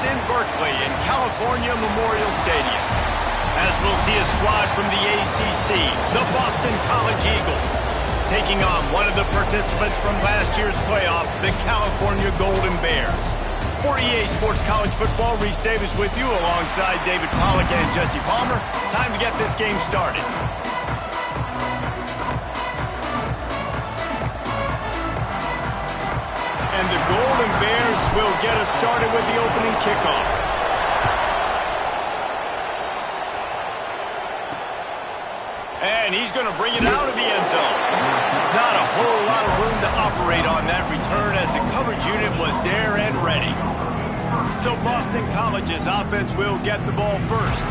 in Berkeley in California Memorial Stadium. As we'll see a squad from the ACC, the Boston College Eagles, taking on one of the participants from last year's playoff, the California Golden Bears. For EA Sports College Football, Reese Davis with you alongside David Pollack and Jesse Palmer. Time to get this game started. And the Golden Bears will get us started with the opening kickoff. And he's going to bring it out of the end zone. Not a whole lot of room to operate on that return as the coverage unit was there and ready. So Boston College's offense will get the ball first.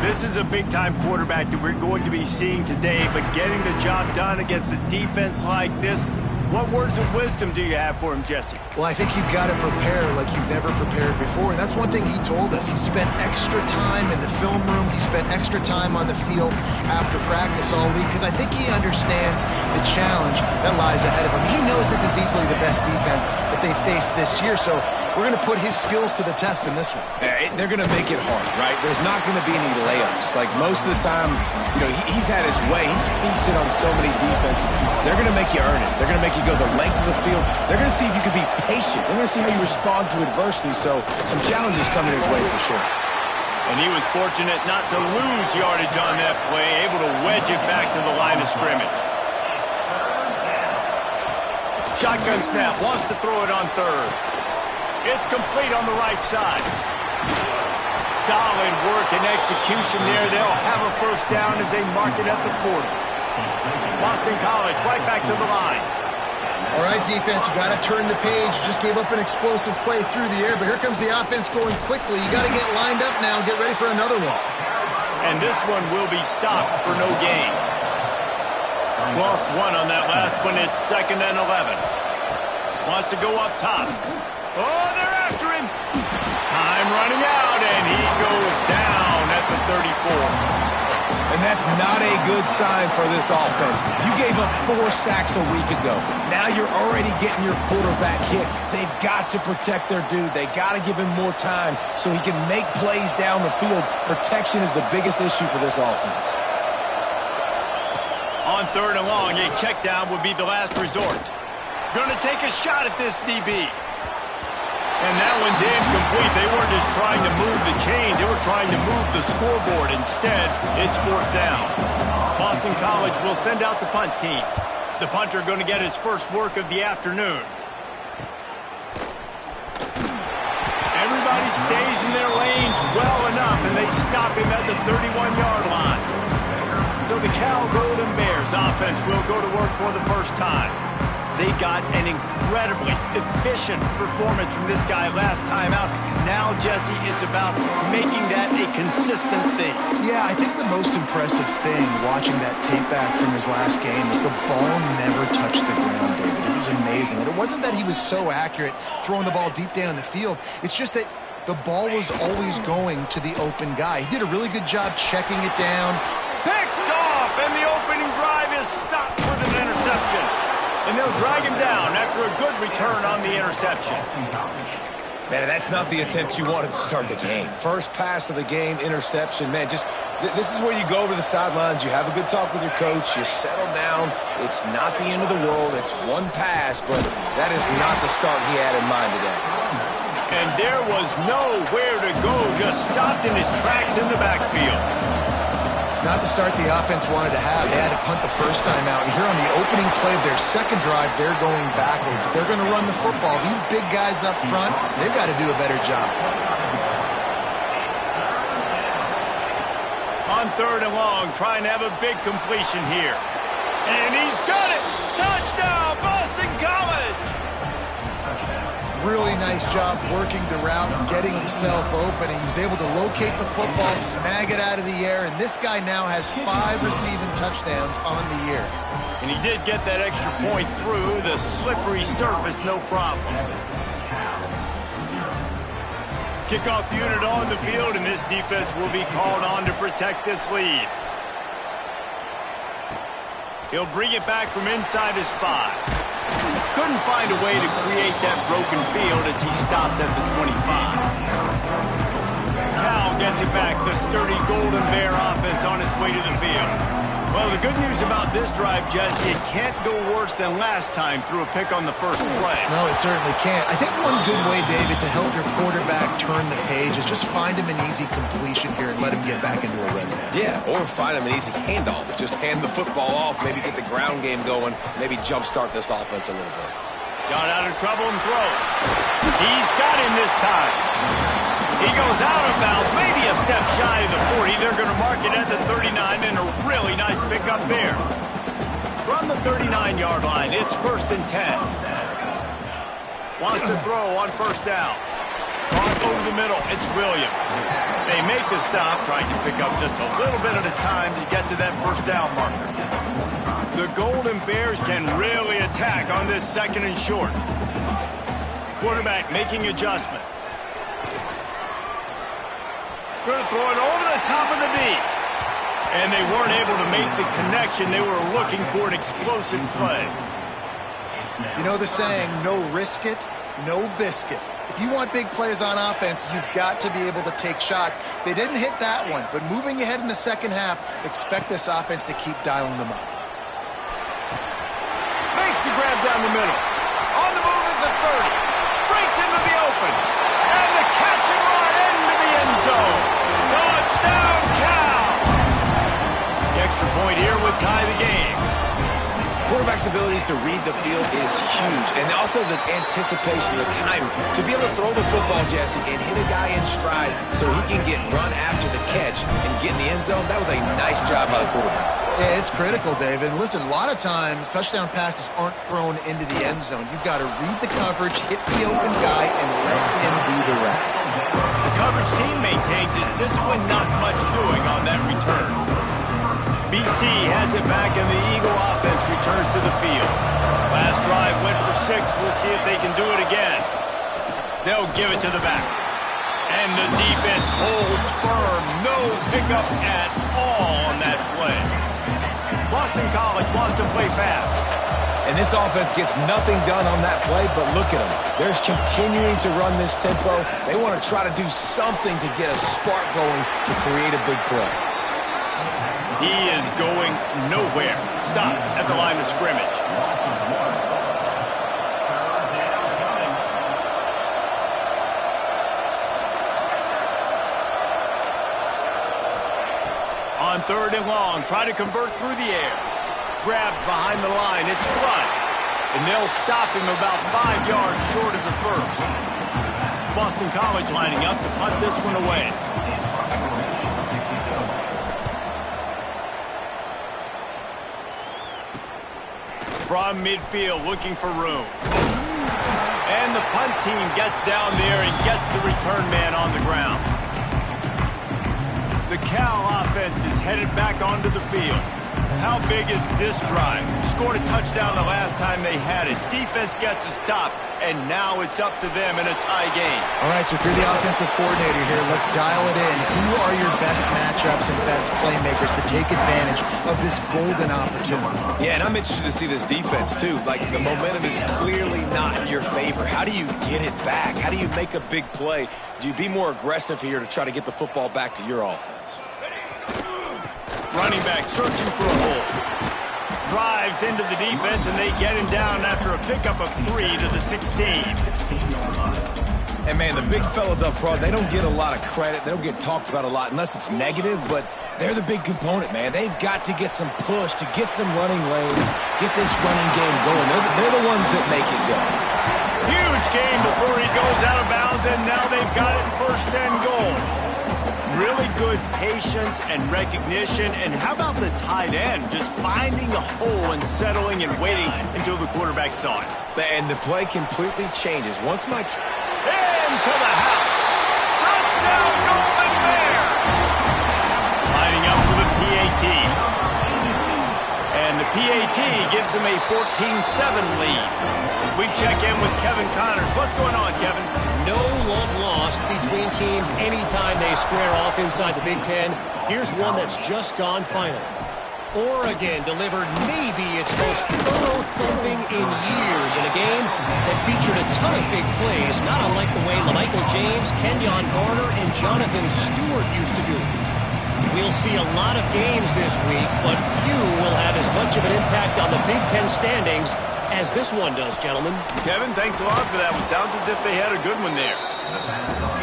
This is a big-time quarterback that we're going to be seeing today, but getting the job done against a defense like this, what words of wisdom do you have for him, Jesse? Well, I think you've got to prepare like you've never prepared before, and that's one thing he told us. He spent extra time in the film room. He spent extra time on the field after practice all week because I think he understands the challenge that lies ahead of him. He knows this is easily the best defense that they face this year, so we're going to put his skills to the test in this one. They're going to make it hard, right? There's not going to be any layups. Like most of the time, he's had his way. He's feasted on so many defenses. They're going to make you earn it. They're going to make you go the length of the field. They're going to see if you can be patient. They're going to see how you respond to adversity. So some challenges coming his way for sure. And he was fortunate not to lose yardage on that play, able to wedge it back to the line of scrimmage. Shotgun snap, wants to throw it on third. It's complete on the right side. Solid work and execution there. They'll have a first down as they mark it at the 40. Boston College right back to the line. All right, defense, you got to turn the page. Just gave up an explosive play through the air, but here comes the offense going quickly. You got to get lined up now and get ready for another one. And this one will be stopped for no gain. Lost one on that last one. It's 2nd and 11. Wants to go up top. Oh, they're after him. Time running out, and he goes down at the 34. And that's not a good sign for this offense. You gave up 4 sacks a week ago. Now you're already getting your quarterback hit. They've got to protect their dude. They got to give him more time so he can make plays down the field. Protection is the biggest issue for this offense. On 3rd and long, a check down would be the last resort. Going to take a shot at this DB. And that one's incomplete. They weren't just trying to move the chains. They were trying to move the scoreboard. Instead, it's 4th down. Boston College will send out the punt team. The punter going to get his first work of the afternoon. Everybody stays in their lanes well enough, and they stop him at the 31-yard line. So the Cal Golden Bears offense will go to work for the first time. They got an incredibly efficient performance from this guy last time out. Now, Jesse, it's about making that a consistent thing. Yeah, I think the most impressive thing watching that tape back from his last game is the ball never touched the ground, David. It was amazing. And it wasn't that he was so accurate throwing the ball deep down the field. It's just that the ball was always going to the open guy. He did a really good job checking it down. Picked off, and the opening drive is stopped with an interception. And they'll drag him down after a good return on the interception. Man, that's not the attempt you wanted to start the game. First pass of the game, interception. Man, this is where you go over the sidelines. You have a good talk with your coach. You settle down. It's not the end of the world. It's one pass, but that is not the start he had in mind today. And there was nowhere to go. Just stopped in his tracks in the backfield. Not the start the offense wanted to have. They had to punt the first time out. And here on the opening play of their second drive, they're going backwards. If they're going to run the football, these big guys up front, they've got to do a better job. On 3rd and long, trying to have a big completion here. And he's got it! Touchdown, Boston College! Really nice job working the route and getting himself open. He was able to locate the football, snag it out of the air, and this guy now has 5 receiving touchdowns on the year. And he did get that extra point through the slippery surface, no problem. Kickoff unit on the field, and this defense will be called on to protect this lead. He'll bring it back from inside his 5. Couldn't find a way to create that broken field as he stopped at the 25. sturdy Golden Bear offense on its way to the field. Well, the good news about this drive, Jesse, it can't go worse than last time through a pick on the first play. No, it certainly can't. I think one good way, David, to help your quarterback turn the page is just find him an easy completion here and let him get back into a rhythm. Yeah, or find him an easy handoff. Just hand the football off, maybe get the ground game going, maybe jumpstart this offense a little bit. Got out of trouble and throws. He's got him this time. He goes out of bounds, maybe a step shy of the 40. They're going to mark it at the 39, and a really nice pickup there. From the 39-yard line, it's 1st and 10. Wants to throw on first down. Caught over the middle, it's Williams. They make the stop, trying to pick up just a little bit at a time to get to that first down marker. The Golden Bears can really attack on this 2nd and short. Quarterback making adjustments. Going to throw it over the top of the D. And they weren't able to make the connection. They were looking for an explosive play. You know the saying, no risk it, no biscuit. If you want big plays on offense, you've got to be able to take shots. They didn't hit that one, but moving ahead in the second half, expect this offense to keep dialing them up. Makes the grab down the middle. On the move at the 30. Breaks into the open. And the catch and run into the end zone. Touchdown, Cal! The extra point here would tie the game. Quarterback's abilities to read the field is huge. And also the anticipation, the time to be able to throw the football, Jesse, and hit a guy in stride so he can get run after the catch and get in the end zone. That was a nice job by the quarterback. Yeah, it's critical, David. Listen, a lot of times touchdown passes aren't thrown into the end zone. You've got to read the coverage, hit the open guy, and let him do the rest. The coverage team maintains his discipline, not much doing on that return. BC has it back, and the Eagle offense returns to the field. Last drive went for 6. We'll see if they can do it again. They'll give it to the back. And the defense holds firm. No pickup at all on that play. Boston College wants to play fast. And this offense gets nothing done on that play, but look at them. They're continuing to run this tempo. They want to try to do something to get a spark going to create a big play. He is going nowhere. Stop at the line of scrimmage. On 3rd and long, try to convert through the air. Grabbed behind the line, it's front. And they'll stop him about 5 yards short of the first. Boston College lining up to punt this one away. From midfield, looking for room. And the punt team gets down there and gets the return man on the ground. The Cal offense is headed back onto the field. How big is this drive? Scored a touchdown the last time they had it. Defense gets a stop, and now it's up to them in a tie game. All right, so if you're the offensive coordinator here, let's dial it in. Who are your best matchups and best playmakers to take advantage of this golden opportunity? Yeah, and I'm interested to see this defense, too. Like, the momentum is clearly not in your favor. How do you get it back? How do you make a big play? Do you be more aggressive here to try to get the football back to your offense? Running back searching for a hole. Drives into the defense, and they get him down after a pickup of 3 to the 16. And, man, the big fellas up front, they don't get a lot of credit. They don't get talked about a lot unless it's negative, but they're the big component, man. They've got to get some push, to get some running lanes, get this running game going. They're the ones that make it go. Huge game before he goes out of bounds, and now they've got it 1st and goal. Really good patience and recognition. And how about the tight end just finding a hole and settling and waiting until the quarterback saw it. And the play completely changes. Once Mike... Into the house. Touchdown, Golden Bear. Lining up for the PAT. And the PAT gives them a 14-7 lead. We check in with Kevin Connors. What's going on, Kevin? No love lost between teams anytime they square off inside the Big Ten. Here's one that's just gone final. Oregon delivered maybe its most thorough thumping in years in a game that featured a ton of big plays, not unlike the way Michael James, Kenyon Garner, and Jonathan Stewart used to do. We'll see a lot of games this week, but few will have as much of an impact on the Big Ten standings as this one does, gentlemen. Kevin, thanks a lot for that one. Sounds as if they had a good one there.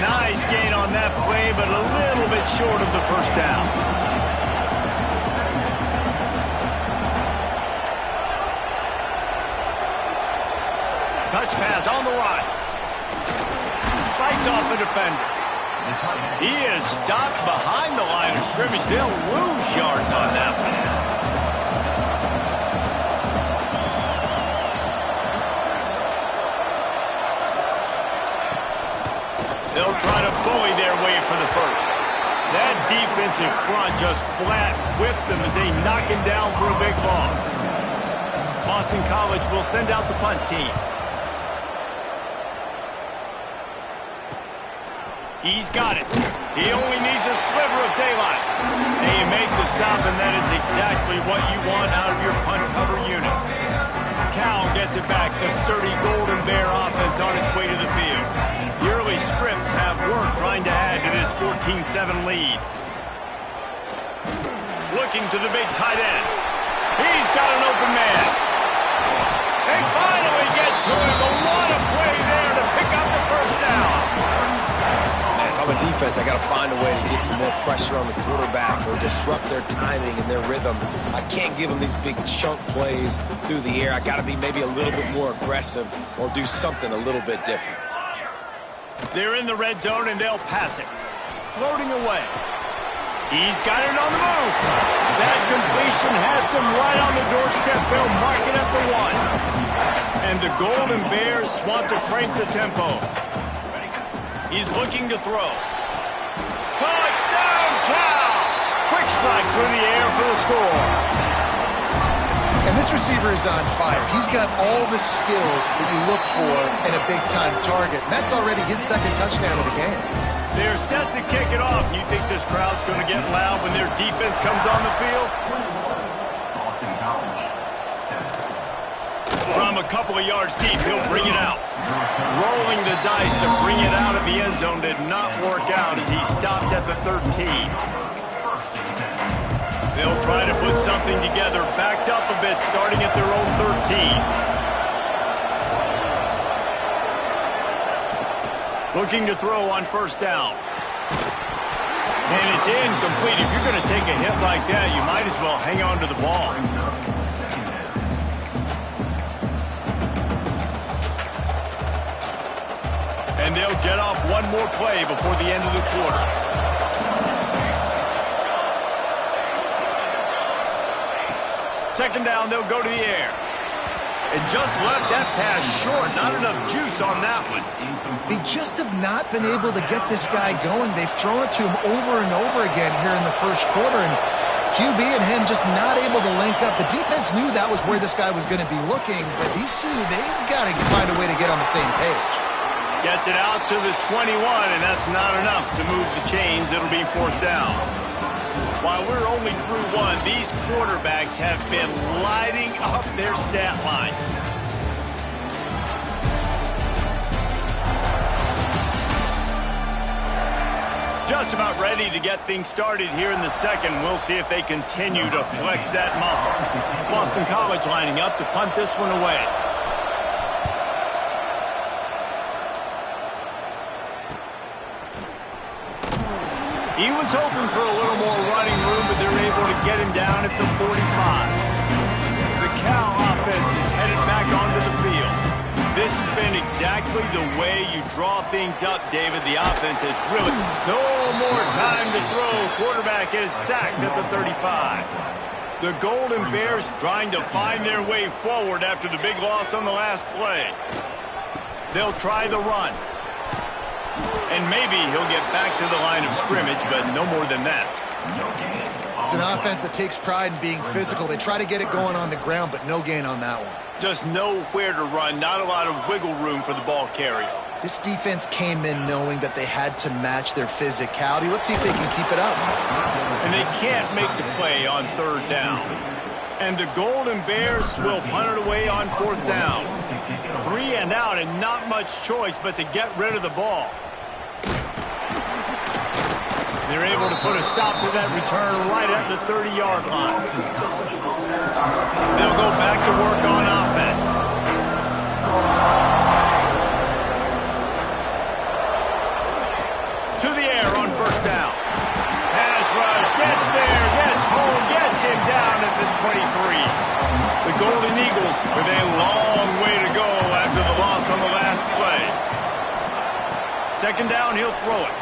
Nice gain on that play, but a little bit short of the first down. Touch pass on the run. Fights off a defender. He is stopped behind the line of scrimmage. They'll lose yards on that one. They'll try to bully their way for the first. That defensive front just flat whipped them as they knock him down for a big loss. Boston College will send out the punt team. He's got it. He only needs a sliver of daylight. They make the stop, and that is exactly what you want out of your punt cover unit. Cal gets it back. The sturdy Golden Bear offense on its way to the field. The early scripts have worked trying to add to this 14-7 lead. Looking to the big tight end. He's got an open man. They finally get to him. But what a play there to pick up the first down. If I'm a defense, I got to find a way to get some more pressure on the quarterback or disrupt their timing and their rhythm. I can't give them these big chunk plays through the air. I got to be maybe a little bit more aggressive or do something a little bit different. They're in the red zone, and they'll pass it. Floating away. He's got it on the move. That completion has them right on the doorstep. They'll mark it at the 1. And the Golden Bears want to crank the tempo. He's looking to throw. Touchdown, Cal! Quick strike through the air for the score. And this receiver is on fire. He's got all the skills that you look for in a big-time target. And that's already his second touchdown of the game. They're set to kick it off. You think this crowd's going to get loud when their defense comes on the field? From a couple of yards deep, he'll bring it out. Rolling the dice to bring it out of the end zone did not work out as he stopped at the 13. They'll try to put something together, backed up a bit, starting at their own 13. Looking to throw on first down. And it's incomplete. If you're going to take a hit like that, you might as well hang on to the ball. And they'll get off one more play before the end of the quarter. Second down, they'll go to the air. And just left that pass short. Not enough juice on that one. They just have not been able to get this guy going. They've thrown it to him over and over again here in the first quarter. And QB and him just not able to link up. The defense knew that was where this guy was going to be looking. But these two, they've got to find a way to get on the same page. Gets it out to the 21, and that's not enough to move the chains. It'll be fourth down. While we're only through one, these quarterbacks have been lighting up their stat line. Just about ready to get things started here in the second. We'll see if they continue to flex that muscle. Boston College lining up to punt this one away. He was hoping for a little more running room, but they're able to get him down at the 45. The Cal offense is headed back onto the field. This has been exactly the way you draw things up, David. The offense has really no more time to throw. Quarterback is sacked at the 35. The Golden Bears trying to find their way forward after the big loss on the last play. They'll try the run. And maybe he'll get back to the line of scrimmage, but no more than that. It's an offense that takes pride in being physical. They try to get it going on the ground, but no gain on that one. Just nowhere to run, not a lot of wiggle room for the ball carrier. This defense came in knowing that they had to match their physicality. Let's see if they can keep it up. And they can't make the play on third down. And the Golden Bears will punt it away on fourth down. 3 and out, and not much choice but to get rid of the ball. They're able to put a stop to that return right at the 30-yard line. They'll go back to work on offense. To the air on first down. Pass rush, gets there, gets home, gets him down at the 23. The Golden Eagles with a long way to go after the loss on the last play. Second down, he'll throw it.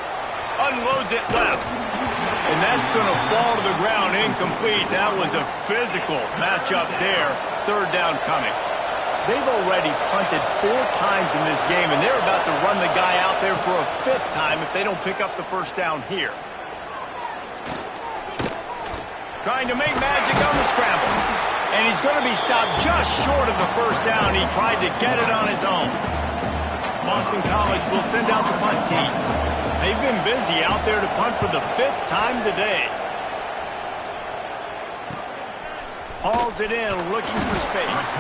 Unloads it left. And that's going to fall to the ground incomplete. That was a physical matchup there. Third down coming. They've already punted 4 times in this game, and they're about to run the guy out there for a 5th time if they don't pick up the first down here. Trying to make magic on the scramble. And he's going to be stopped just short of the first down. He tried to get it on his own. Boston College will send out the punt team. They've been busy out there to punt for the 5th time today. Hauls it in, looking for space.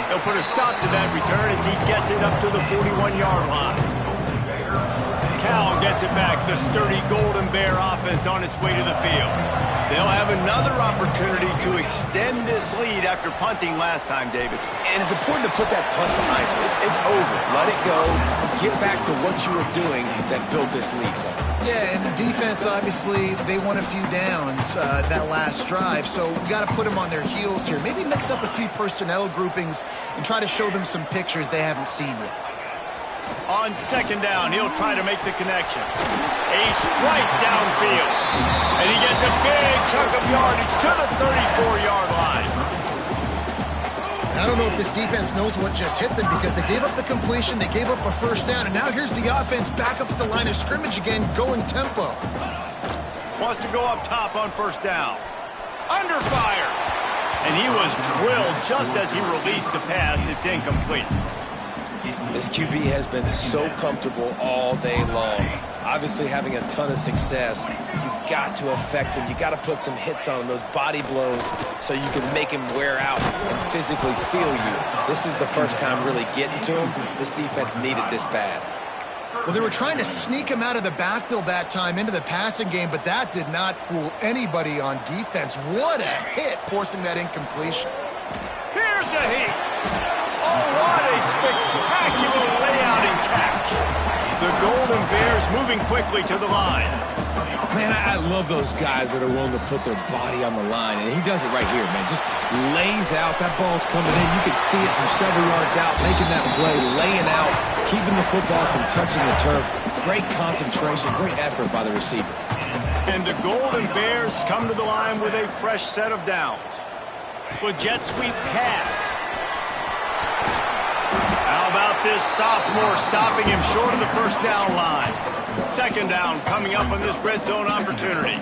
They'll put a stop to that return as he gets it up to the 41-yard line. Cal gets it back. The sturdy Golden Bear offense on its way to the field. They'll have another opportunity to extend this lead after punting last time, David. And it's important to put that punt behind you. It's over. Let it go. Get back to what you were doing that built this lead, though. Yeah, and the defense, obviously, they won a few downs that last drive, so we got to put them on their heels here. Maybe mix up a few personnel groupings and try to show them some pictures they haven't seen yet. On second down, he'll try to make the connection. A strike downfield. And he gets a big chunk of yardage to the 34-yard line. I don't know if this defense knows what just hit them because they gave up the completion, they gave up a first down, and now here's the offense back up at the line of scrimmage again, going tempo. Wants to go up top on first down. Under fire. And he was drilled just as he released the pass. It's incomplete. This QB has been so comfortable all day long. Obviously having a ton of success. You've got to affect him. You've got to put some hits on him, those body blows, so you can make him wear out and physically feel you. This is the first time really getting to him. This defense needed this bad. Well, they were trying to sneak him out of the backfield that time into the passing game, but that did not fool anybody on defense. What a hit, forcing that incompletion. Here's a hit. Oh, what a spectacular layout and catch. The Golden Bears moving quickly to the line. Man, I love those guys that are willing to put their body on the line, and he does it right here, man. Just lays out. That ball's coming in. You can see it from several yards out, making that play, laying out, keeping the football from touching the turf. Great concentration, great effort by the receiver. And the Golden Bears come to the line with a fresh set of downs. With jet sweep pass. How about this sophomore stopping him short of the first down line? Second down coming up on this red zone opportunity.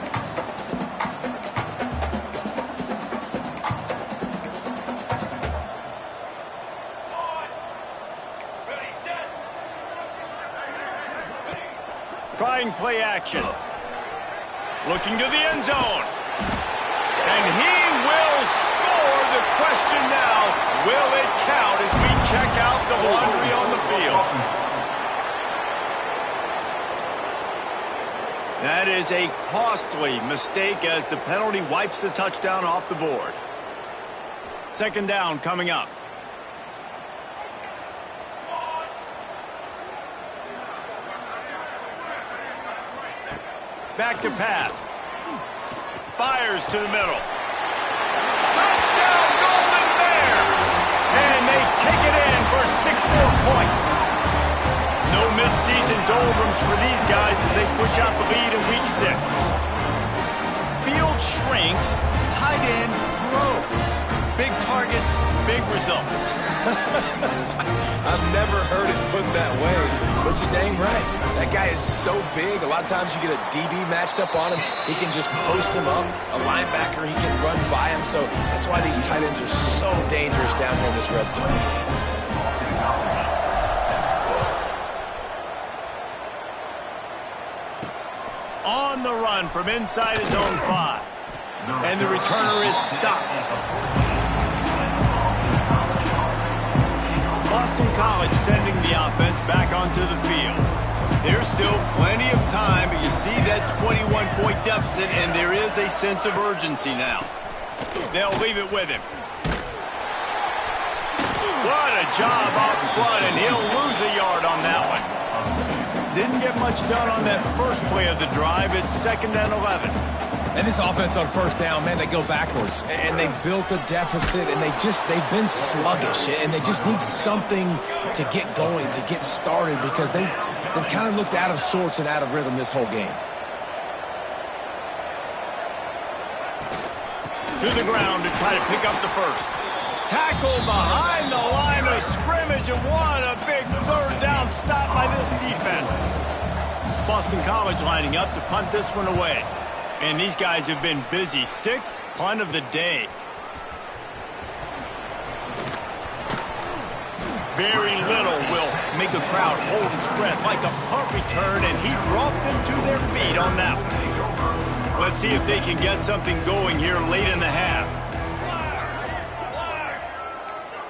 Trying play action. Looking to the end zone. And he will score. The question now, will it count as we check out the laundry on the field? That is a costly mistake as the penalty wipes the touchdown off the board. Second down coming up. Back to pass. Fires to the middle. Touchdown, Golden Bears! And they take it in for 6 more points. No midseason doldrums for these guys as they push out the lead in Week 6. Field shrinks, tight end grows. Big targets, big results. I've never heard it put that way, but you're dang right. That guy is so big. A lot of times you get a DB matched up on him. He can just post him up. A linebacker, he can run by him. So that's why these tight ends are so dangerous down here in this red zone. On the run from inside his own 5. And the returner is stopped. Boston College sending the offense back onto the field. There's still plenty of time, but you see that 21 10-point deficit, and there is a sense of urgency now. They'll leave it with him. What a job out in front, and he'll lose a yard on that one. Didn't get much done on that first play of the drive. It's 2nd and 11. And this offense on first down, man, they go backwards. And they built a deficit, and they've been sluggish. And they just need something to get going, to get started, because they've kind of looked out of sorts and out of rhythm this whole game. To the ground to try to pick up the first. Tackle behind the line of scrimmage, and what a big 3rd down stop by this defense. Boston College lining up to punt this one away. And these guys have been busy. 6th punt of the day. Very little will make a crowd hold its breath like a punt return, and he brought them to their feet on that one. Let's see if they can get something going here late in the half.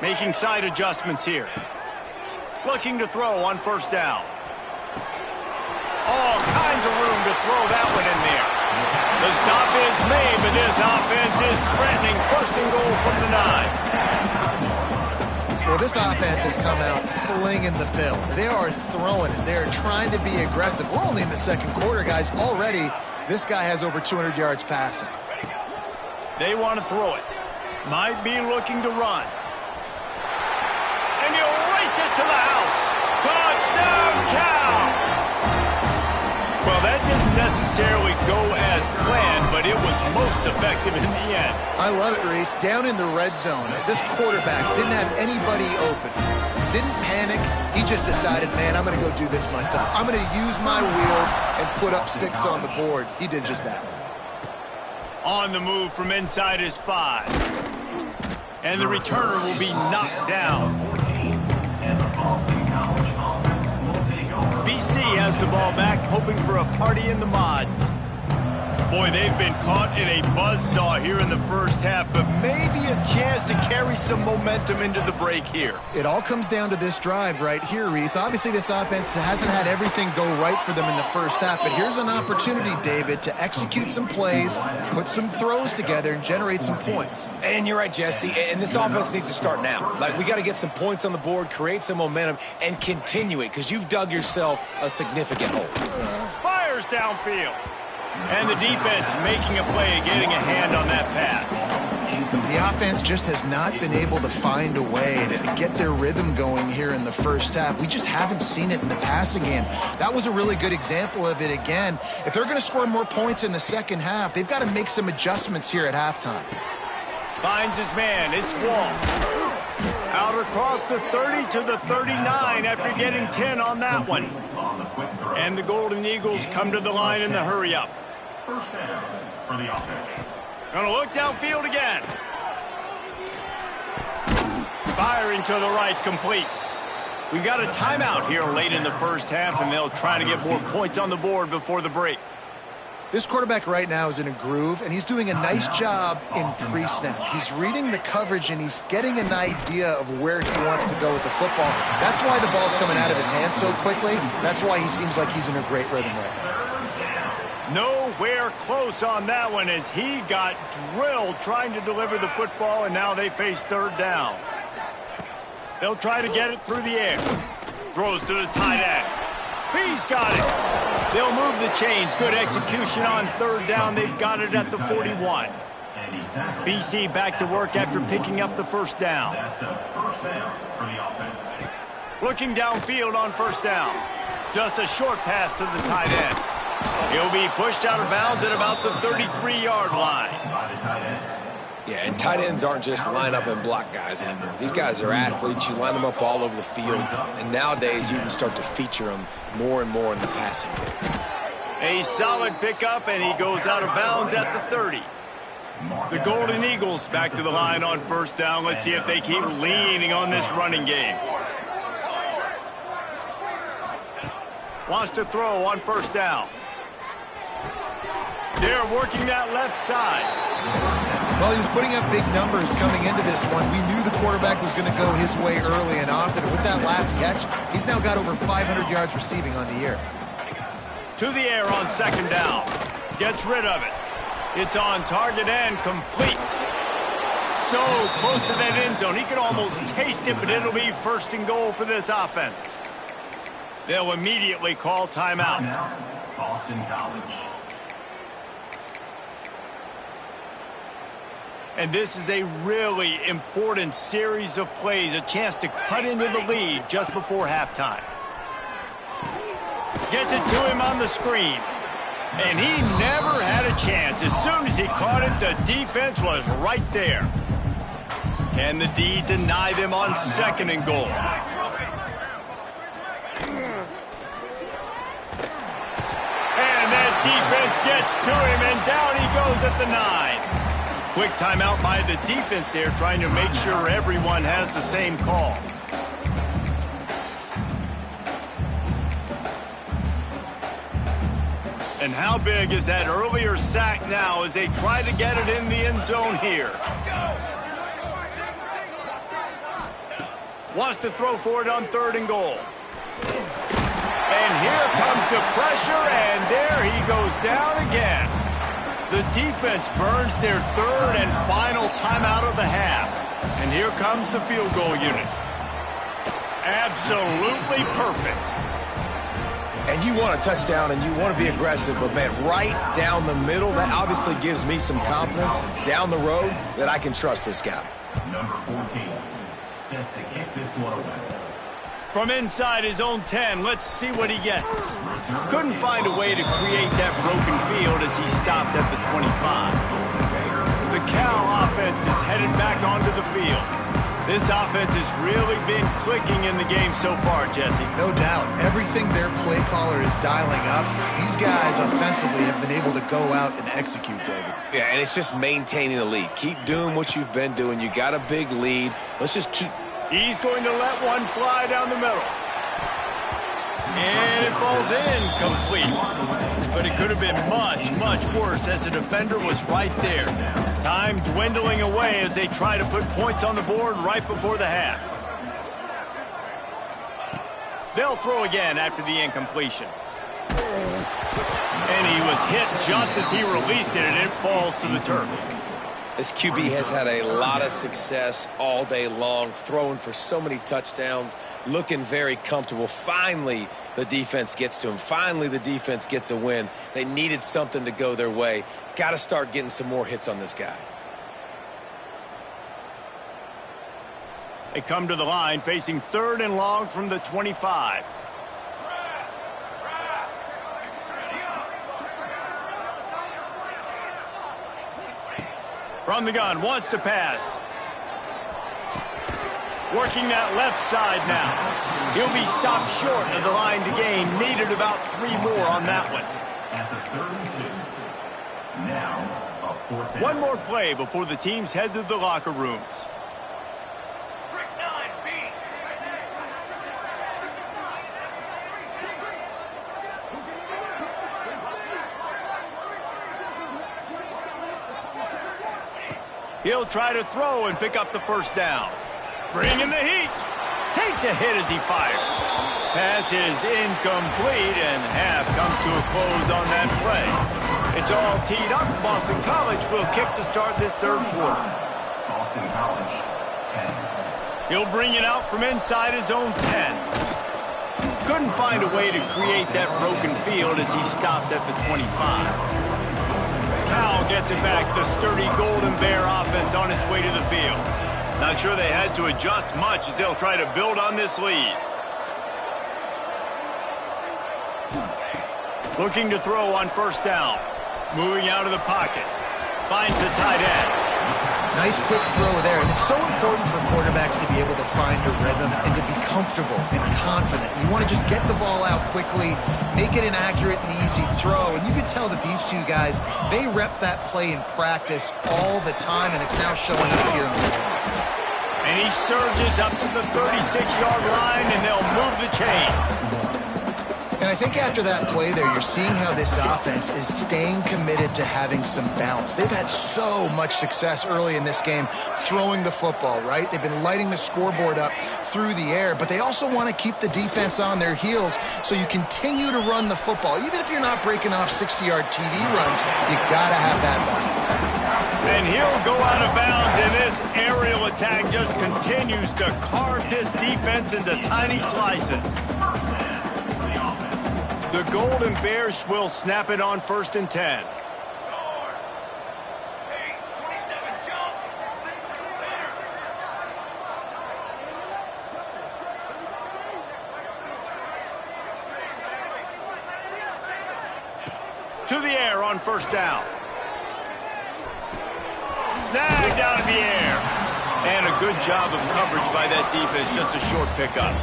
Making side adjustments here. Looking to throw on first down. All kinds of room to throw that one in there. The stop is made, but this offense is threatening 1st and goal from the 9. Well, this offense has come out slinging the bill. They are throwing it. They're trying to be aggressive. We're only in the 2nd quarter, guys. Already, this guy has over 200 yards passing. They want to throw it. Might be looking to run. And he'll race it to the house. Touchdown, Cal! Well, that didn't necessarily go as planned, but it was most effective in the end. I love it, Reese. Down in the red zone, this quarterback didn't have anybody open. Didn't panic. He just decided, man, I'm going to go do this myself. I'm going to use my wheels and put up 6 on the board. He did just that. On the move from inside his 5. And the returner will be knocked down. BC has the ball back, hoping for a party in the mods. Boy, they've been caught in a buzzsaw here in the first half, but maybe a chance to carry some momentum into the break here. It all comes down to this drive right here, Reese. Obviously, this offense hasn't had everything go right for them in the first half, but here's an opportunity, David, to execute some plays, put some throws together, and generate some points. And you're right, Jesse, and this offense needs to start now. Like, we got to get some points on the board, create some momentum, and continue it, because you've dug yourself a significant hole. Fires downfield. And the defense making a play, getting a hand on that pass. The offense just has not been able to find a way to get their rhythm going here in the first half. We just haven't seen it in the passing game. That was a really good example of it again. If they're going to score more points in the second half, they've got to make some adjustments here at halftime. Finds his man. It's Wall. Out across the 30 to the 39 after getting 10 on that one. And the Golden Eagles come to the line in the hurry-up. First down for the offense. Gonna look downfield again. Firing to the right, complete. We've got a timeout here late in the first half, and they'll try to get more points on the board before the break. This quarterback right now is in a groove, and he's doing a nice job in pre-snap. He's reading the coverage, and he's getting an idea of where he wants to go with the football. That's why the ball's coming out of his hands so quickly. That's why he seems like he's in a great rhythm right now. Nowhere close on that one as he got drilled trying to deliver the football, and now they face 3rd down. They'll try to get it through the air. Throws to the tight end. He's got it. They'll move the chains. Good execution on 3rd down. They've got it at the 41. BC back to work after picking up the first down. That's a first down for the offense. Looking downfield on first down. Just a short pass to the tight end. He'll be pushed out of bounds at about the 33-yard line. Yeah, and tight ends aren't just line up and block guys anymore. These guys are athletes. You line them up all over the field. And nowadays, you can start to feature them more and more in the passing game. A solid pickup, and he goes out of bounds at the 30. The Golden Eagles back to the line on first down. Let's see if they keep leaning on this running game. Wants to throw on first down. They're working that left side. Well, he was putting up big numbers coming into this one. We knew the quarterback was going to go his way early and often. With that last catch, he's now got over 500 yards receiving on the year. To the air on second down. gets rid of it. It's on target and complete. So close to that end zone. He can almost taste it, but it'll be 1st and goal for this offense. They'll immediately call timeout. Boston College. And this is a really important series of plays, a chance to cut into the lead just before halftime. Gets it to him on the screen. And he never had a chance. As soon as he caught it, the defense was right there. Can the D deny them on 2nd and goal? And that defense gets to him, and down he goes at the 9. Quick timeout by the defense there, trying to make sure everyone has the same call. And how big is that earlier sack now as they try to get it in the end zone here? Wants to throw for it on 3rd and goal. And here comes the pressure, and there he goes down again. The defense burns their 3rd and final timeout of the half. And here comes the field goal unit. Absolutely perfect. And you want a touchdown and you want to be aggressive, but man, right down the middle, that obviously gives me some confidence down the road that I can trust this guy. Number 14, set to kick this one away. From inside his own 10, let's see what he gets. Couldn't find a way to create that broken field as he stopped at the 25. The Cal offense is headed back onto the field. This offense has really been clicking in the game so far, Jesse. No doubt. Everything their play caller is dialing up, these guys offensively have been able to go out and execute, David. Yeah, and it's just maintaining the lead. Keep doing what you've been doing. You got a big lead. Let's just keep... He's going to let one fly down the middle. And it falls incomplete. But it could have been much, much worse as the defender was right there. Time dwindling away as they try to put points on the board right before the half. They'll throw again after the incompletion. And he was hit just as he released it, and it falls to the turf. This QB has had a lot of success all day long, throwing for so many touchdowns, looking very comfortable. Finally, the defense gets to him. Finally, the defense gets a win. They needed something to go their way. Got to start getting some more hits on this guy. They come to the line facing 3rd and long from the 25. From the gun, wants to pass. Working that left side now. He'll be stopped short of the line to gain. Needed about 3 more on that one. At the 3rd and 2. Now, a 4th down. One more play before the teams head to the locker rooms. He'll try to throw and pick up the 1st down. Bringing the heat. Takes a hit as he fires. Pass is incomplete, and half comes to a close on that play. It's all teed up. Boston College will kick to start this 3rd quarter. Boston College, 10. He'll bring it out from inside his own 10. Couldn't find a way to create that broken field as he stopped at the 25. Cal gets it back, the sturdy Golden Bear offense on its way to the field. Not sure they had to adjust much as they'll try to build on this lead. Looking to throw on 1st down. Moving out of the pocket. Finds the tight end. Nice quick throw there, and it's so important for quarterbacks to be able to find a rhythm and to be comfortable and confident. You want to just get the ball out quickly, make it an accurate and easy throw, and you can tell that these two guys, they rep that play in practice all the time, and it's now showing up here on the field. And he surges up to the 36-yard line, and they'll move the chain. And I think after that play there, you're seeing how this offense is staying committed to having some balance. They've had so much success early in this game throwing the football, right? They've been lighting the scoreboard up through the air, but they also want to keep the defense on their heels, so you continue to run the football. Even if you're not breaking off 60-yard TD runs, you got to have that balance. And he'll go out of bounds, and this aerial attack just continues to carve this defense into tiny slices. The Golden Bears will snap it on 1st and 10. To the air on 1st down. Snagged out of the air. And a good job of coverage by that defense, just a short pickup.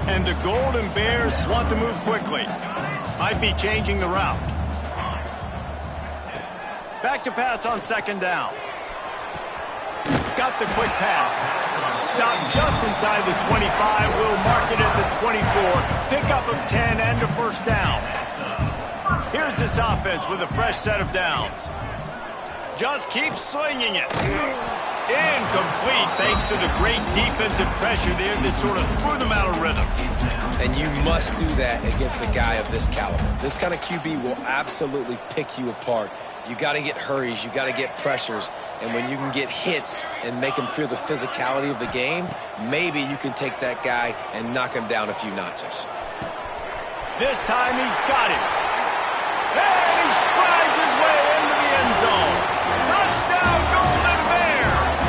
And the Golden Bears want to move quickly. Might be changing the route. Back to pass on 2nd down. Got the quick pass. Stopped just inside the 25. Will mark it at the 24. Pickup of 10 and a 1st down. Here's this offense with a fresh set of downs. Just keep swinging it. Incomplete thanks to the great defensive pressure there that sort of threw them out of rhythm. And you must do that against a guy of this caliber. This kind of QB will absolutely pick you apart. You got to get hurries, you got to get pressures, and when you can get hits and make him feel the physicality of the game, maybe you can take that guy and knock him down a few notches. This time he's got him. And he strides his way into the end zone. Touchdown, Golden Bears!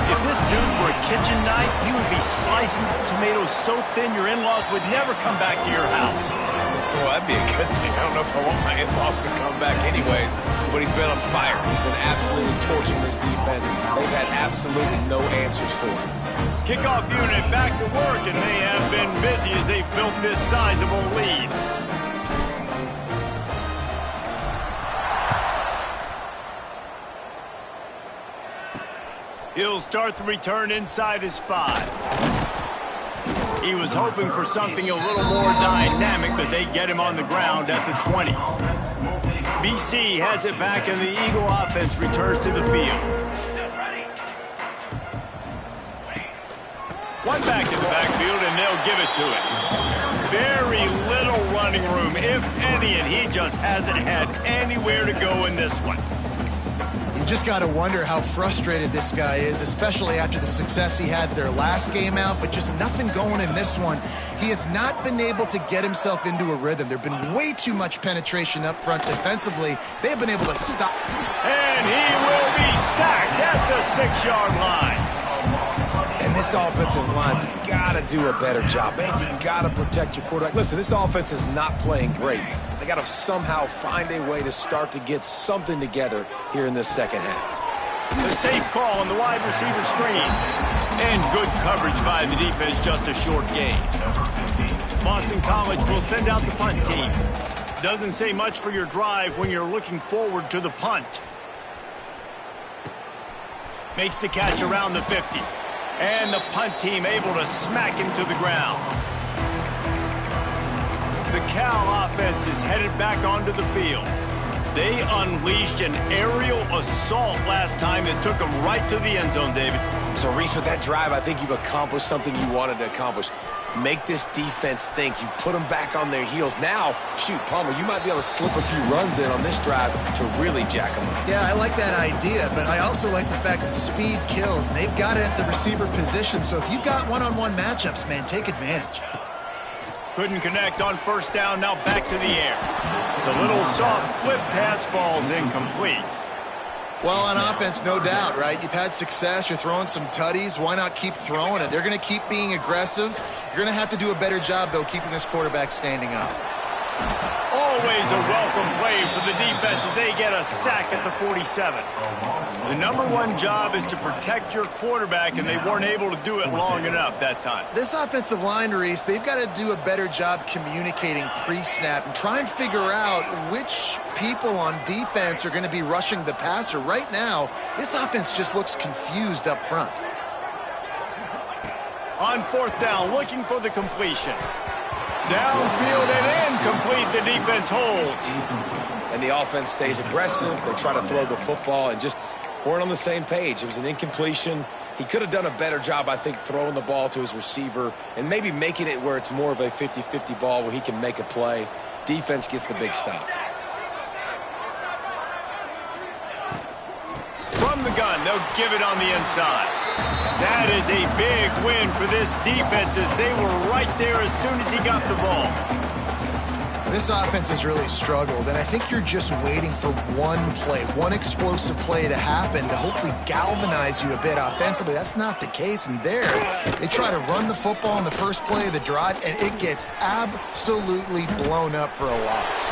If this dude were a kitchen knife, he would be slicing tomatoes so thin your in-laws would never come back to your house. Well, that'd be a good thing. I don't know if I want my in-laws to come back anyways, but he's been on fire. He's been absolutely torching this defense. They've had absolutely no answers for him. Kickoff unit back to work, and they have been busy as they've built this sizable lead. He'll start the return inside his 5. He was hoping for something a little more dynamic, but they get him on the ground at the 20. BC has it back, and the Eagle offense returns to the field. One back in the backfield, and they'll give it to him. Very little running room, if any, and he just hasn't had anywhere to go in this one. You just got to wonder how frustrated this guy is, especially after the success he had their last game out, but just nothing going in this one. He has not been able to get himself into a rhythm. There's been way too much penetration up front defensively. They have been able to stop. And he will be sacked at the 6-yard line. And this offensive line's got to do a better job. Man, you got to protect your quarterback. Listen, this offense is not playing great. They got to somehow find a way to start to get something together here in this second half. The safe call on the wide receiver screen. And good coverage by the defense, just a short gain. Boston College will send out the punt team. Doesn't say much for your drive when you're looking forward to the punt. Makes the catch around the 50. And the punt team able to smack him to the ground. The Cal offense is headed back onto the field. They unleashed an aerial assault last time that took them right to the end zone, David. So, Reese, with that drive, I think you've accomplished something you wanted to accomplish. Make this defense think. You've put them back on their heels. Now, shoot, Palmer, you might be able to slip a few runs in on this drive to really jack them up. Yeah, I like that idea, but I also like the fact that speed kills. They've got it at the receiver position, so if you've got one-on-one matchups, man, take advantage. Couldn't connect on 1st down, now back to the air. The little soft flip pass falls incomplete. Well, on offense, no doubt, right? You've had success. You're throwing some tutties. Why not keep throwing it? They're going to keep being aggressive. You're going to have to do a better job, though, keeping this quarterback standing up. Always a welcome play for the defense as they get a sack at the 47. The #1 job is to protect your quarterback, and they weren't able to do it long enough that time. This offensive line, Reese, they've got to do a better job communicating pre-snap and try and figure out which people on defense are going to be rushing the passer. Right now, this offense just looks confused up front. On 4th down, looking for the completion. Downfield and incomplete, the defense holds. And the offense stays aggressive. They try to throw the football and just weren't on the same page. It was an incompletion. He could have done a better job, I think, throwing the ball to his receiver and maybe making it where it's more of a 50-50 ball where he can make a play. Defense gets the big stop. From the gun, they'll give it on the inside. That is a big win for this defense as they were right there as soon as he got the ball. This offense has really struggled, and I think you're just waiting for one play, one explosive play to happen to hopefully galvanize you a bit offensively. That's not the case, and there, they try to run the football in the first play of the drive, and it gets absolutely blown up for a loss.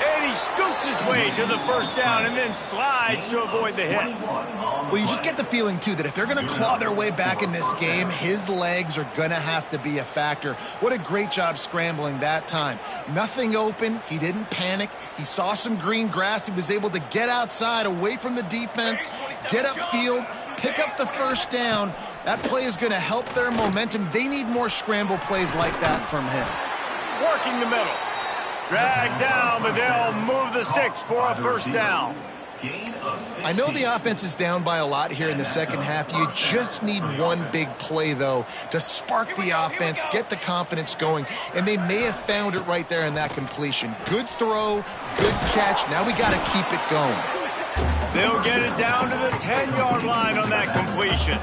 And he scoots his way to the first down and then slides to avoid the hit. Well, you just get the feeling, too, that if they're going to claw their way back in this game, his legs are going to have to be a factor. What a great job scrambling that time. Nothing open. He didn't panic. He saw some green grass. He was able to get outside, away from the defense, get upfield, pick up the first down. That play is going to help their momentum. They need more scramble plays like that from him. Working the middle. Drag down, but they'll move the sticks for a first down. I know the offense is down by a lot here in the second half. You just need one big play, though, to spark the offense, get the confidence going, and they may have found it right there in that completion. Good throw, good catch. Now we got to keep it going. They'll get it down to the 10-yard line on that completion.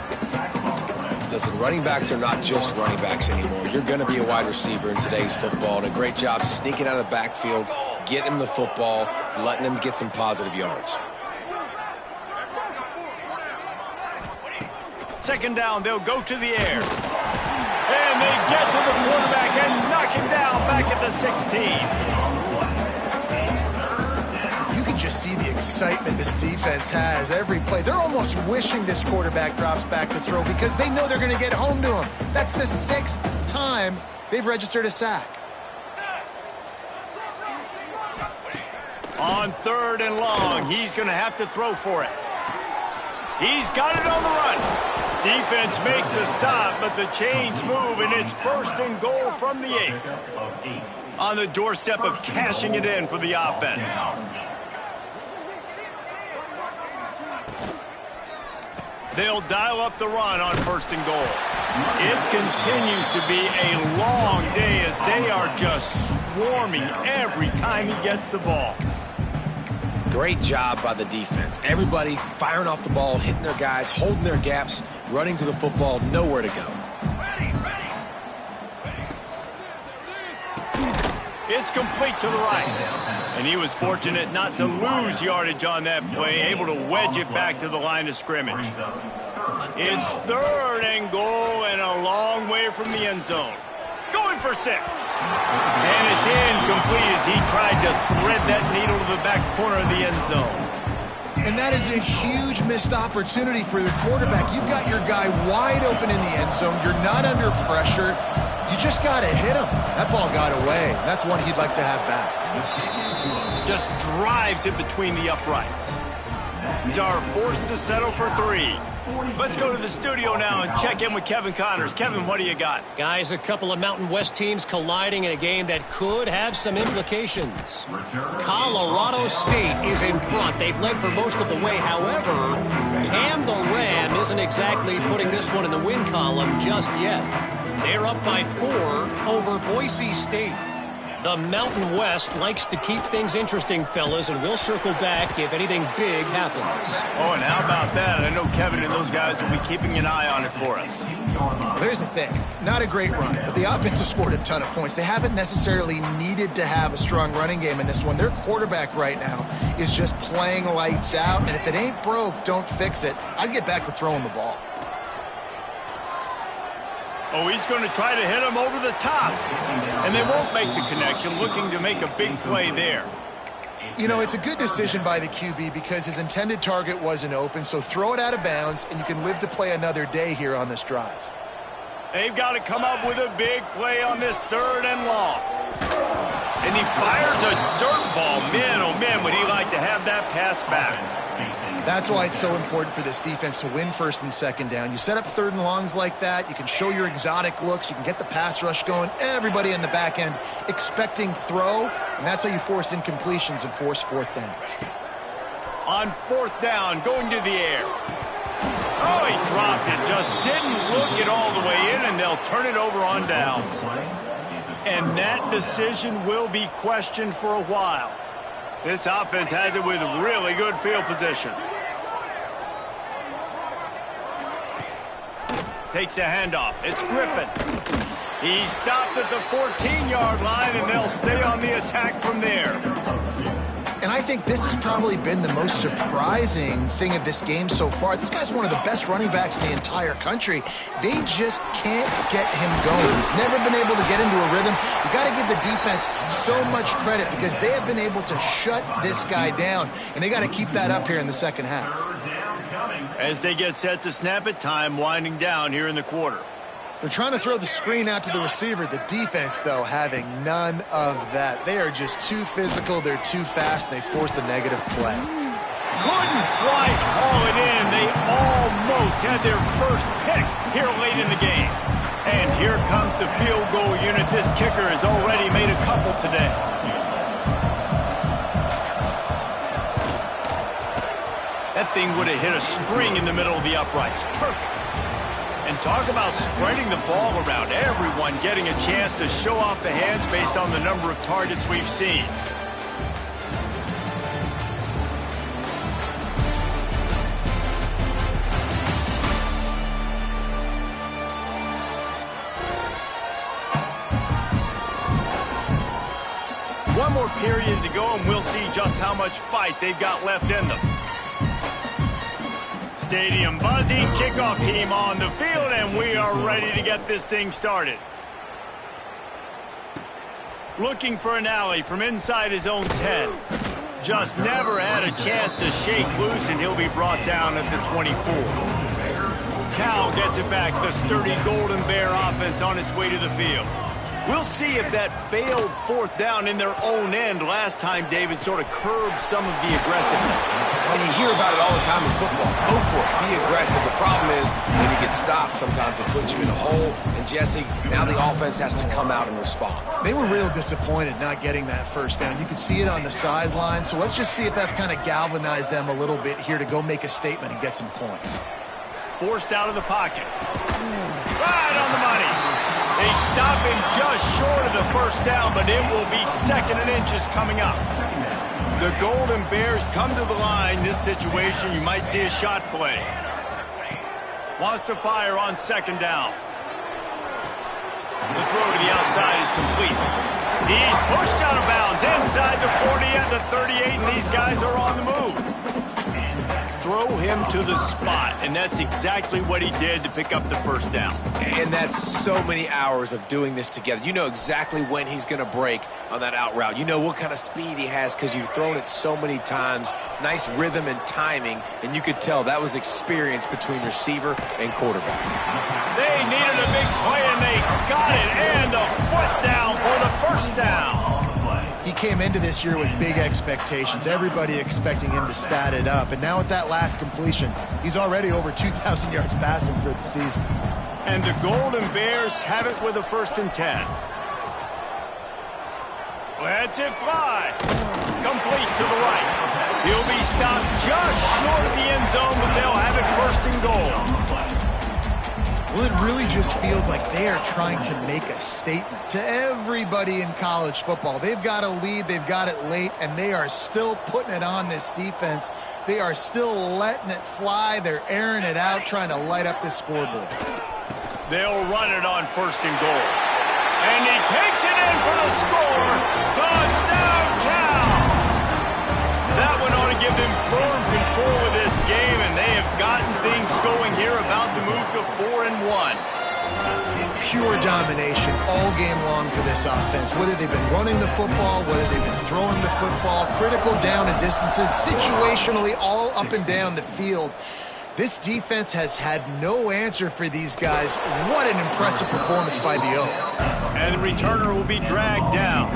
Listen, running backs are not just running backs anymore. You're going to be a wide receiver in today's football, and a great job sneaking out of the backfield, getting him the football, letting him get some positive yards. Second down, they'll go to the air. And they get to the quarterback and knock him down back at the 16. You can just see the excitement this defense has every play. They're almost wishing this quarterback drops back to throw because they know they're going to get home to him. That's the 6th time they've registered a sack. On 3rd and long, he's going to have to throw for it. He's got it on the run. Defense makes a stop, but the chains move, and it's 1st and goal from the 8. On the doorstep of cashing it in for the offense. They'll dial up the run on 1st and goal. It continues to be a long day as they are just swarming every time he gets the ball. Great job by the defense. Everybody firing off the ball, hitting their guys, holding their gaps, running to the football, nowhere to go. It's complete to the right. And he was fortunate not to lose yardage on that play, able to wedge it back to the line of scrimmage. It's 3rd and goal and a long way from the end zone. Going for 6. And it's incomplete as he tried to thread that needle to the back corner of the end zone. And that is a huge missed opportunity for the quarterback. You've got your guy wide open in the end zone. You're not under pressure. You just got to hit him. That ball got away. That's one he'd like to have back. Just drives it between the uprights. They are forced to settle for 3. Let's go to the studio now and check in with Kevin Connors. Kevin, what do you got? Guys, a couple of Mountain West teams colliding in a game that could have some implications. Colorado State is in front. They've led for most of the way. However, Cam the Ram isn't exactly putting this one in the win column just yet. They're up by 4 over Boise State. The Mountain West likes to keep things interesting, fellas, and we'll circle back if anything big happens. Oh, and how about that? I know Kevin and those guys will be keeping an eye on it for us. Well, here's the thing. Not a great run, but the offense has scored a ton of points. They haven't necessarily needed to have a strong running game in this one. Their quarterback right now is just playing lights out, and if it ain't broke, don't fix it. I'd get back to throwing the ball. Oh, he's going to try to hit him over the top. And they won't make the connection, looking to make a big play there. You know, it's a good decision by the QB because his intended target wasn't open, so throw it out of bounds, and you can live to play another day here on this drive. They've got to come up with a big play on this 3rd and long. And he fires a dirt ball. Man, oh man, would he like to have that pass back. That's why it's so important for this defense to win first and second down. You set up third and longs like that. You can show your exotic looks. You can get the pass rush going. Everybody in the back end expecting throw, and that's how you force incompletions and force fourth downs. On fourth down, going to the air. Oh, he dropped it. Just didn't look it all the way in, and they'll turn it over on downs. And that decision will be questioned for a while. This offense has it with really good field position. Takes the handoff. It's Griffin. He's stopped at the 14-yard line, and they'll stay on the attack from there. And I think this has probably been the most surprising thing of this game so far. This guy's one of the best running backs in the entire country. They just can't get him going. He's never been able to get into a rhythm. You got to give the defense so much credit because they have been able to shut this guy down, and they got to keep that up here in the second half. As they get set to snap it, time winding down here in the quarter. They're trying to throw the screen out to the receiver. The defense, though, having none of that. They are just too physical. They're too fast, and they force a negative play. Couldn't quite haul it in. They almost had their first pick here late in the game. And here comes the field goal unit. This kicker has already made a couple today. That thing would have hit a string in the middle of the uprights. Perfect. And talk about spreading the ball around. Everyone getting a chance to show off the hands based on the number of targets we've seen. One more period to go, and we'll see just how much fight they've got left in them. Stadium buzzing, kickoff team on the field, and we are ready to get this thing started. Looking for an alley from inside his own 10. Just never had a chance to shake loose, and he'll be brought down at the 24. Cal gets it back, the sturdy Golden Bear offense on its way to the field. We'll see if that failed fourth down in their own end last time, David, sort of curbed some of the aggressiveness. Well, you hear about it all the time in football. Go for it. Be aggressive. The problem is when you get stopped, sometimes it puts you in a hole. And, Jesse, now the offense has to come out and respond. They were real disappointed not getting that first down. You could see it on the sideline. So let's just see if that's kind of galvanized them a little bit here to go make a statement and get some points. Forced out of the pocket. Right on the money. They stop him just short of the first down, but it will be second and inches coming up. The Golden Bears come to the line. This situation, you might see a shot play. Wants to fire on second down. The throw to the outside is complete. He's pushed out of bounds inside the 40 and the 38, and these guys are on the move. Throw him to the spot, and that's exactly what he did to pick up the first down. And that's so many hours of doing this together. You know exactly when he's going to break on that out route. You know what kind of speed he has because you've thrown it so many times. Nice rhythm and timing, and you could tell that was experience between receiver and quarterback. They needed a big play, and they got it, and the foot down for the first down. He came into this year with big expectations. Everybody expecting him to stat it up. And now with that last completion, he's already over 2,000 yards passing for the season. And the Golden Bears have it with a 1st and 10. Lets it fly. Complete to the right. He'll be stopped just short of the end zone, but they'll have it 1st and goal. Well, it really just feels like they are trying to make a statement to everybody in college football. They've got a lead, they've got it late, and they are still putting it on this defense. They are still letting it fly. They're airing it out, trying to light up this scoreboard. They'll run it on 1st and goal. And he takes it in for the score. Touchdown, Cal! That one ought to give them firm control of this game, and they have gotten things going here, about to move to 4-1. Pure domination all game long for this offense. Whether they've been running the football, whether they've been throwing the football, critical down and distances, situationally all up and down the field. This defense has had no answer for these guys. What an impressive performance by the O. And the returner will be dragged down.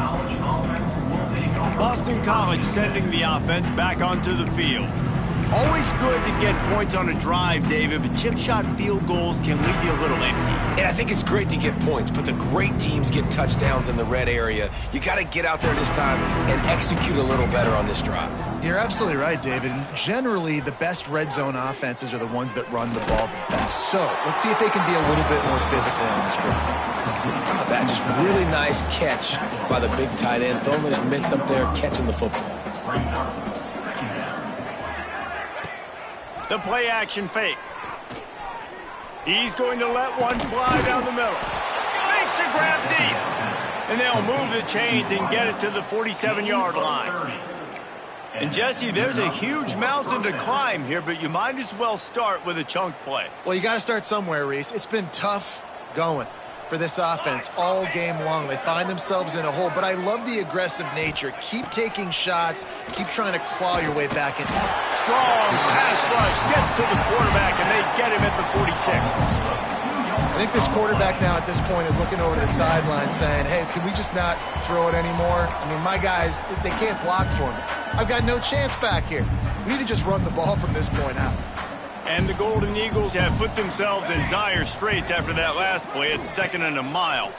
Boston College sending the offense back onto the field. Always good to get points on a drive, David, but chip shot field goals can leave you a little empty. And I think it's great to get points, but the great teams get touchdowns in the red area. You got to get out there this time and execute a little better on this drive. You're absolutely right, David. And generally, the best red zone offenses are the ones that run the ball the best. So let's see if they can be a little bit more physical on this drive. How about that? Just really nice catch by the big tight end. Throwing his mitts up there, catching the football. The play action fake. He's going to let one fly down the middle. Makes the grab deep. And they'll move the chains and get it to the 47-yard line. And Jesse, there's a huge mountain to climb here, but you might as well start with a chunk play. Well, you got to start somewhere, Reese. It's been tough going for this offense all game long. They find themselves in a hole, but I love the aggressive nature. Keep taking shots. Keep trying to claw your way back in. Strong pass rush gets to the quarterback, and they get him at the 46. I think this quarterback now at this point is looking over to the sideline saying, hey, can we just not throw it anymore? I mean, my guys, they can't block for me. I've got no chance back here. We need to just run the ball from this point out. And the Golden Eagles have put themselves in dire straits after that last play. It's 2nd and a mile.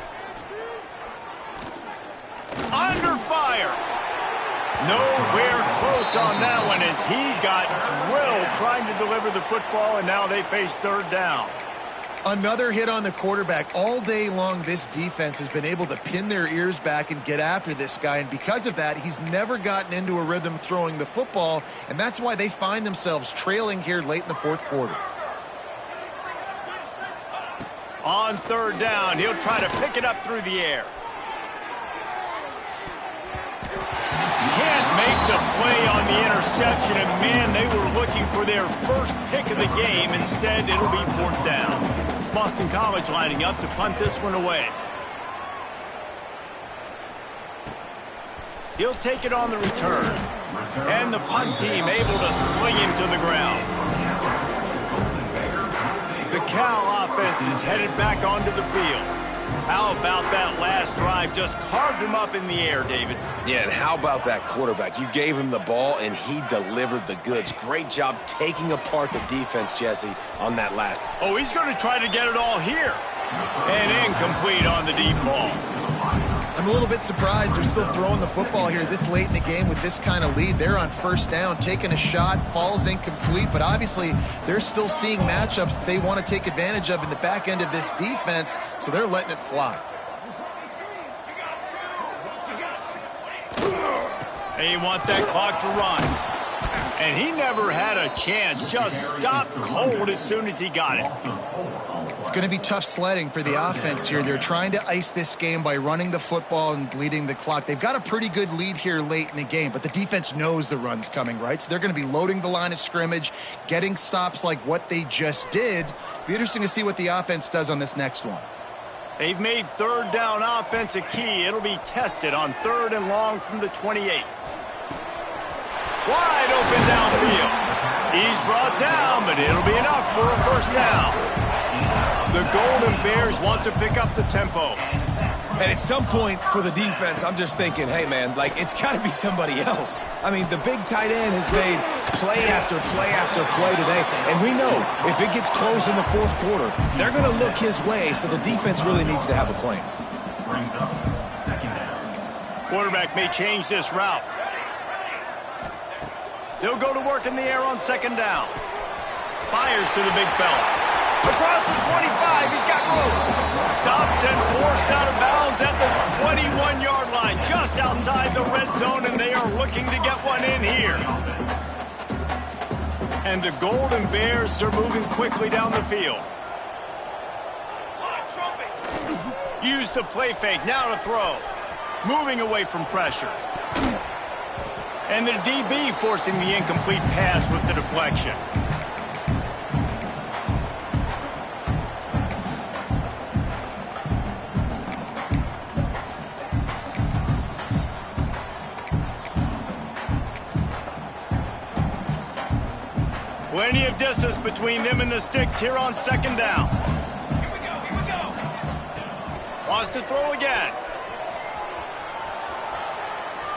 Under fire. Nowhere close on that one as he got drilled trying to deliver the football, and now they face 3rd down. Another hit on the quarterback. All day long, this defense has been able to pin their ears back and get after this guy, and because of that, he's never gotten into a rhythm throwing the football, and that's why they find themselves trailing here late in the 4th quarter. On 3rd down, he'll try to pick it up through the air. Can't make the play on the interception, and man, they were looking for their first pick of the game. Instead, it'll be 4th down. Boston College lining up to punt this one away. He'll take it on the return. And the punt team able to sling him to the ground. The Cal offense is headed back onto the field. How about that last drive? Just carved him up in the air, David. Yeah, and how about that quarterback? You gave him the ball, and he delivered the goods. Great job taking apart the defense, Jesse, on that last. Oh, he's going to try to get it all here. And incomplete on the deep ball. I'm a little bit surprised they're still throwing the football here this late in the game with this kind of lead. They're on 1st down, taking a shot, falls incomplete, but obviously they're still seeing matchups that they want to take advantage of in the back end of this defense, so they're letting it fly. They want that clock to run. And he never had a chance, just stopped cold as soon as he got it. It's going to be tough sledding for the offense here. They're trying to ice this game by running the football and bleeding the clock. They've got a pretty good lead here late in the game, but the defense knows the run's coming, right? So they're going to be loading the line of scrimmage, getting stops like what they just did. Be interesting to see what the offense does on this next one. They've made 3rd down offense a key. It'll be tested on 3rd and long from the 28. Wide open downfield. He's brought down, but it'll be enough for a 1st down. The Golden Bears want to pick up the tempo. And at some point for the defense, I'm just thinking, hey, man, like, it's got to be somebody else. I mean, the big tight end has made play after play after play today. And we know if it gets close in the 4th quarter, they're going to look his way, so the defense really needs to have a plan. Quarterback may change this route. They'll go to work in the air on 2nd down. Fires to the big fella. Across the 25, he's got room. Stopped and forced out of bounds at the 21-yard line, just outside the red zone, and they are looking to get one in here. And the Golden Bears are moving quickly down the field. Use the play fake, now to throw. Moving away from pressure. And the DB forcing the incomplete pass with the deflection. Plenty of distance between them and the sticks here on 2nd down. Here we go. Wants to throw again.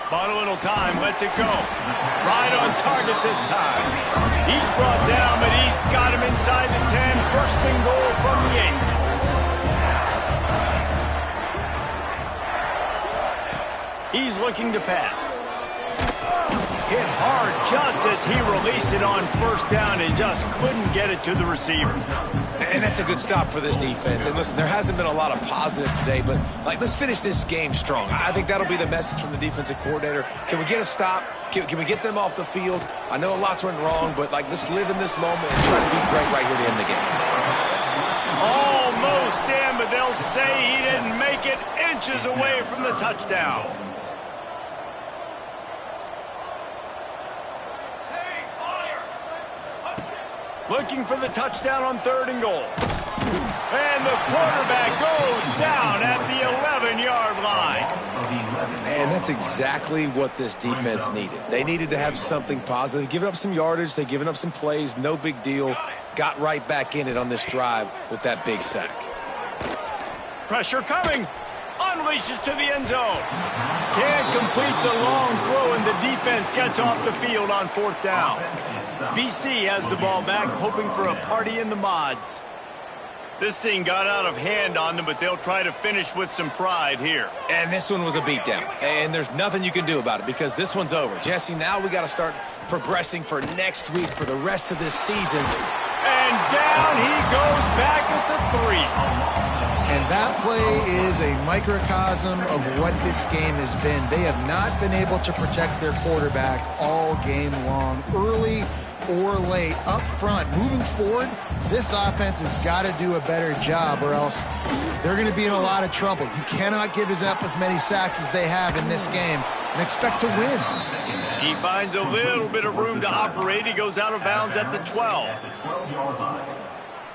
Bought a little time, lets it go. Right on target this time. He's brought down, but he's got him inside the 10. First and goal from the 8. He's looking to pass. Hit hard just as he released it on first down and just couldn't get it to the receiver. And that's a good stop for this defense. And listen, there hasn't been a lot of positive today, but let's finish this game strong. I think that'll be the message from the defensive coordinator. Can we get a stop? Can we get them off the field? I know a lot's went wrong, but let's live in this moment and try to be great right here to end the game. Almost in, but they'll say he didn't make it, inches away from the touchdown. Looking for the touchdown on 3rd and goal. And the quarterback goes down at the 11-yard line. And that's exactly what this defense needed. They needed to have something positive. Giving up some yardage, they've given up some plays, no big deal. Got right back in it on this drive with that big sack. Pressure coming. Unleashes to the end zone. Can't complete the long throw, and the defense gets off the field on 4th down. BC has the ball back, hoping for a party in the mods. This thing got out of hand on them, but they'll try to finish with some pride here. And this one was a beatdown, and there's nothing you can do about it because this one's over. Jesse, now we got to start progressing for next week for the rest of this season. And down he goes back at the 3. And that play is a microcosm of what this game has been. They have not been able to protect their quarterback all game long, early or late, up front. Moving forward, this offense has got to do a better job or else they're going to be in a lot of trouble. You cannot give up as many sacks as they have in this game and expect to win. He finds a little bit of room to operate. He goes out of bounds at the 12.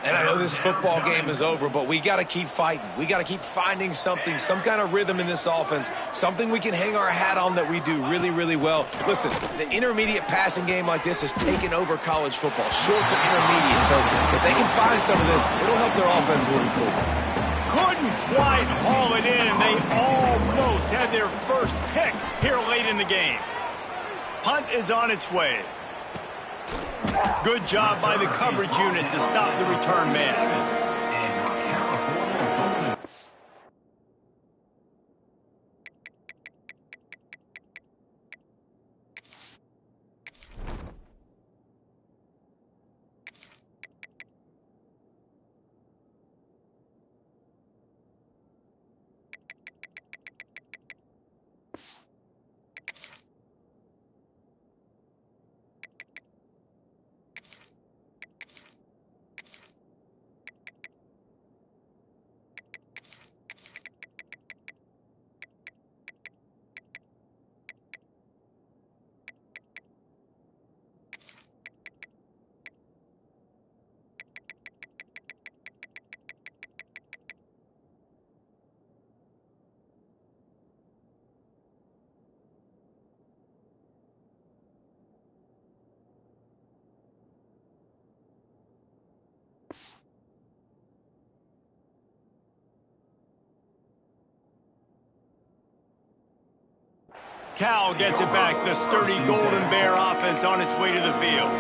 And I know this football game is over, but we got to keep fighting. We got to keep finding something, some kind of rhythm in this offense, something we can hang our hat on that we do really, really well. Listen, the intermediate passing game like this has taken over college football, short to intermediate. So if they can find some of this, it'll help their offense moving forward. Couldn't quite haul it in. They almost had their first pick here late in the game. Punt is on its way. Good job by the coverage unit to stop the return man. Cal gets it back, the sturdy Golden Bear offense on its way to the field.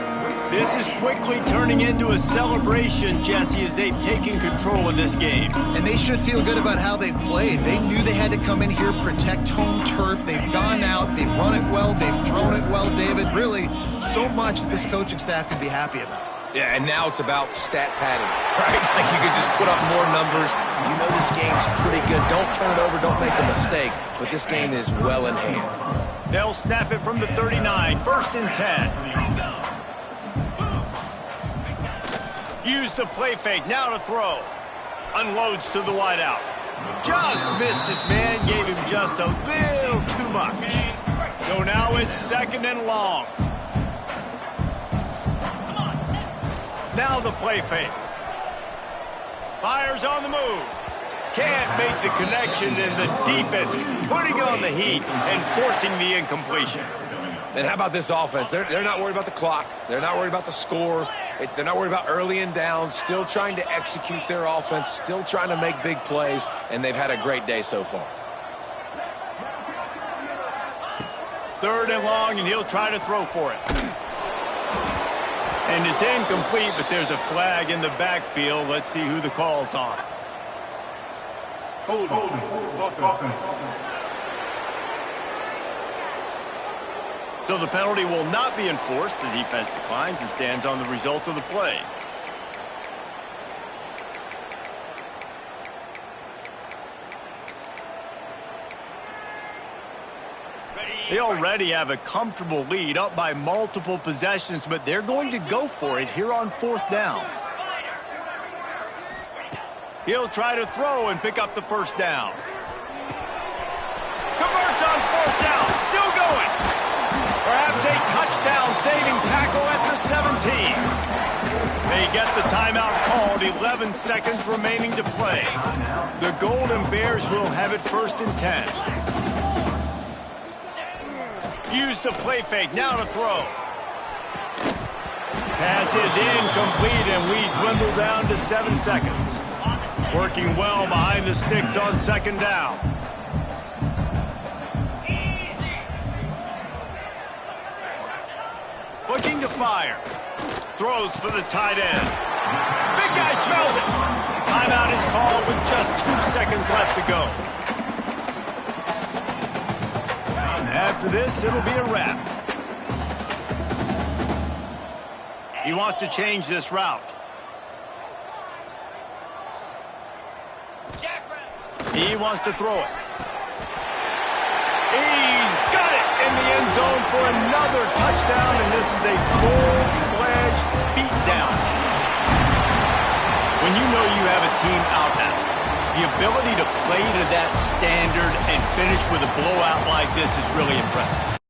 This is quickly turning into a celebration, Jesse, as they've taken control of this game. And they should feel good about how they've played. They knew they had to come in here, protect home turf. They've gone out, they've run it well, they've thrown it well, David. Really, so much that this coaching staff can be happy about. Yeah, and now it's about stat padding, right? Like you could just put up more numbers. You know this game's pretty good. Don't turn it over. Don't make a mistake. But this game is well in hand. They'll snap it from the 39. 1st and 10. Use the play fake. Now to throw. Unloads to the wideout. Just missed his man. Gave him just a little too much. So now it's 2nd and long. Now the play fake. Fires on the move. Can't make the connection, and the defense putting on the heat and forcing the incompletion. And how about this offense? They're not worried about the clock. They're not worried about the score. They're not worried about early and down. Still trying to execute their offense. Still trying to make big plays, and they've had a great day so far. 3rd and long, and he'll try to throw for it. And it's incomplete, but there's a flag in the backfield. Let's see who the call's on. Hold. So the penalty will not be enforced. The defense declines and stands on the result of the play. They already have a comfortable lead, up by multiple possessions, but they're going to go for it here on 4th down. He'll try to throw and pick up the 1st down. Converts on 4th down, still going. Perhaps a touchdown-saving tackle at the 17. They get the timeout called, 11 seconds remaining to play. The Golden Bears will have it 1st and 10. Use the play fake, now to throw. Pass is incomplete, and we dwindle down to 7 seconds. Working well behind the sticks on 2nd down. Looking to fire. Throws for the tight end. Big guy smells it. Timeout is called with just 2 seconds left to go. After this, it'll be a wrap. He wants to change this route. He wants to throw it. He's got it in the end zone for another touchdown, and this is a full-fledged beatdown. When you know you have a team out-test, the ability to play to that standard and finish with a blowout like this is really impressive.